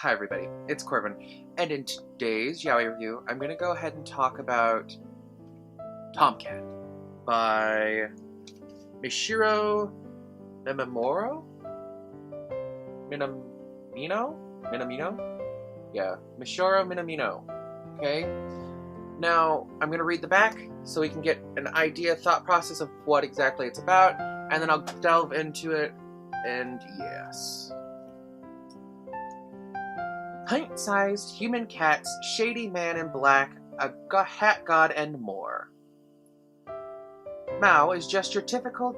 Hi everybody, it's Corbin, and in today's Yaoi review, I'm going to go ahead and talk about Tomcat by Mashiro Minamino? Minamino? Yeah, Mashiro Minamino. Okay? Now, I'm going to read the back so we can get an idea, thought process of what exactly it's about, and then I'll delve into it, and yes. Pint-sized human cats, shady man in black, a hat god, and more. Mao is just your typical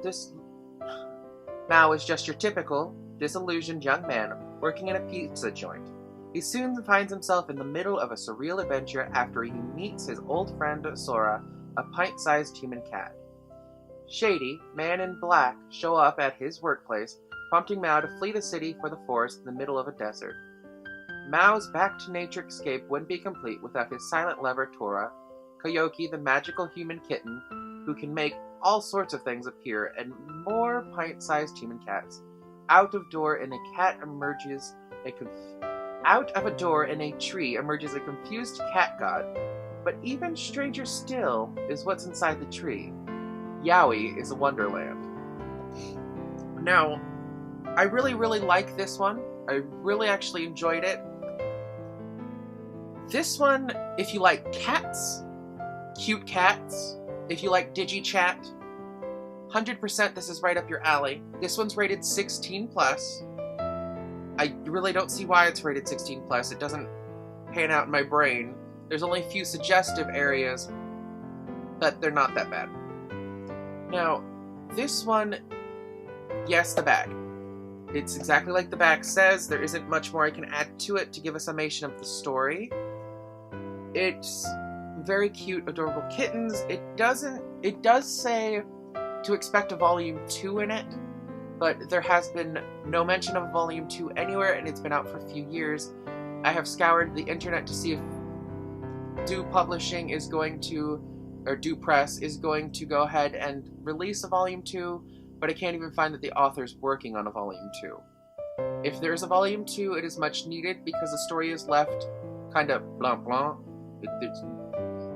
disillusioned young man working in a pizza joint. He soon finds himself in the middle of a surreal adventure after he meets his old friend Sora, a pint-sized human cat. Shady, man in black show up at his workplace, prompting Mao to flee the city for the forest in the middle of a desert. Mao's back-to-nature escape wouldn't be complete without his silent lover Tora, Koyoki the magical human kitten, who can make all sorts of things appear, and more pint-sized human cats. Out of a door in a tree emerges a confused cat god, but even stranger still is what's inside the tree. Yaoi is a wonderland. Now, I really like this one. I really actually enjoyed it. This one, if you like cats, cute cats, if you like digi-chat, 100% this is right up your alley. This one's rated 16+. I really don't see why it's rated 16+. It doesn't pan out in my brain. There's only a few suggestive areas, but they're not that bad. Now, this one, yes, the back. It's exactly like the back says. There isn't much more I can add to it to give a summation of the story. It's very cute, adorable kittens. It does say to expect a volume 2 in it, but there has been no mention of volume 2 anywhere, and it's been out for a few years. I have scoured the internet to see if Deux Press is going to go ahead and release a volume 2, but I can't even find that the author's working on a volume 2. If there's a volume 2, it is much needed because the story is left kind of blanc. There's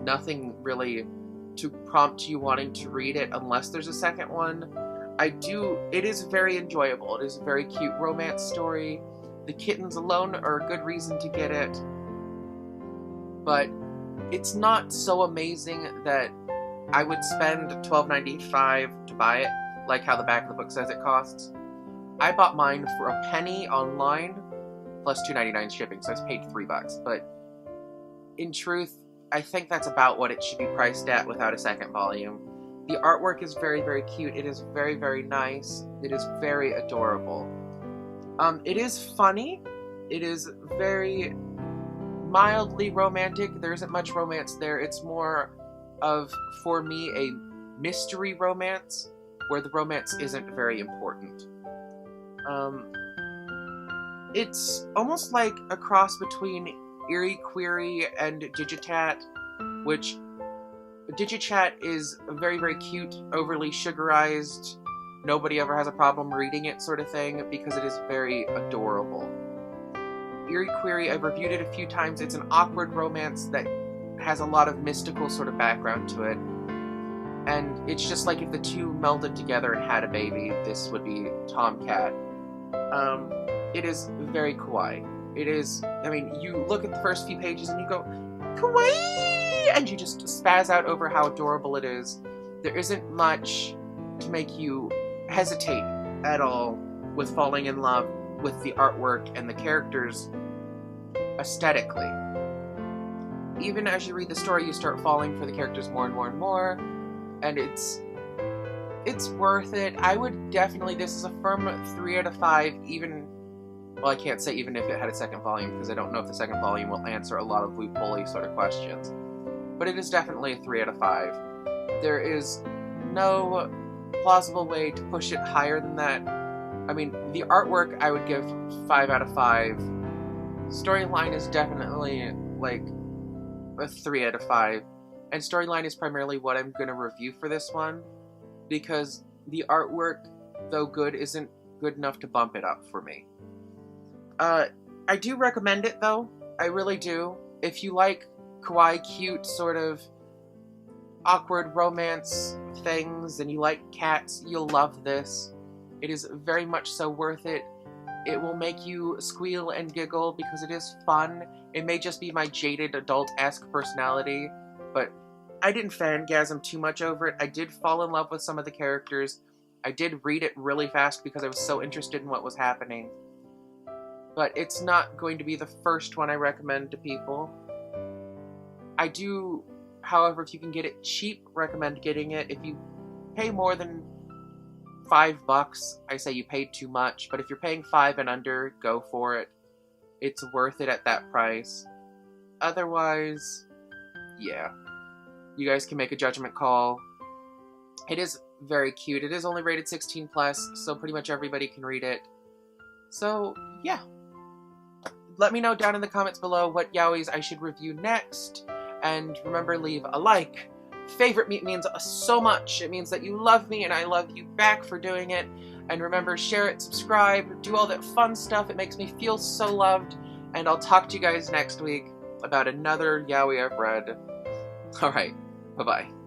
nothing really to prompt you wanting to read it unless there's a second one. It is very enjoyable. It is a very cute romance story. The kittens alone are a good reason to get it, but it's not so amazing that I would spend $12.95 to buy it, like how the back of the book says it costs. I bought mine for a penny online, plus $2.99 shipping, so I paid $3, but in truth, I think that's about what it should be priced at without a second volume. The artwork is very cute. It is very nice. It is very adorable. It is funny. It is very mildly romantic. There isn't much romance there. It's more of, for me, a mystery romance, where the romance isn't very important. It's almost like a cross between Eerie Query and Digitat, which Digitat is very cute, overly sugarized, nobody ever has a problem reading it sort of thing, because it is very adorable. Eerie Query, I've reviewed it a few times. It's an awkward romance that has a lot of mystical sort of background to it, and it's just like if the two melded together and had a baby, this would be Tomcat. It is very kawaii. It is, I mean, you look at the first few pages and you go, kawaii! And you just spaz out over how adorable it is. There isn't much to make you hesitate at all with falling in love with the artwork and the characters aesthetically. Even as you read the story, you start falling for the characters more and more, and it's worth it. I would definitely, this is a firm 3 out of 5, even, well, I can't say even if it had a second volume, because I don't know if the second volume will answer a lot of loophole-y sort of questions. But it is definitely a 3 out of 5. There is no plausible way to push it higher than that. I mean, the artwork I would give 5 out of 5. Storyline is definitely, like, a 3 out of 5. And storyline is primarily what I'm going to review for this one, because the artwork, though good, isn't good enough to bump it up for me. I do recommend it, though. I really do. If you like kawaii, cute, sort of awkward romance things, and you like cats, you'll love this. It is very much so worth it. It will make you squeal and giggle because it is fun. It may just be my jaded adult-esque personality, but I didn't fangasm too much over it. I did fall in love with some of the characters. I did read it really fast because I was so interested in what was happening. But it's not going to be the first one I recommend to people. I do, however, if you can get it cheap, recommend getting it. If you pay more than $5, I say you paid too much, but if you're paying $5 and under, go for it. It's worth it at that price. Otherwise, yeah. You guys can make a judgment call. It is very cute. It is only rated 16+, so pretty much everybody can read it. So, yeah. Let me know down in the comments below what yaois I should review next. And remember, leave a like. Favorite me means so much. It means that you love me and I love you back for doing it. And remember, share it, subscribe, do all that fun stuff. It makes me feel so loved. And I'll talk to you guys next week about another yaoi I've read. Alright, bye-bye.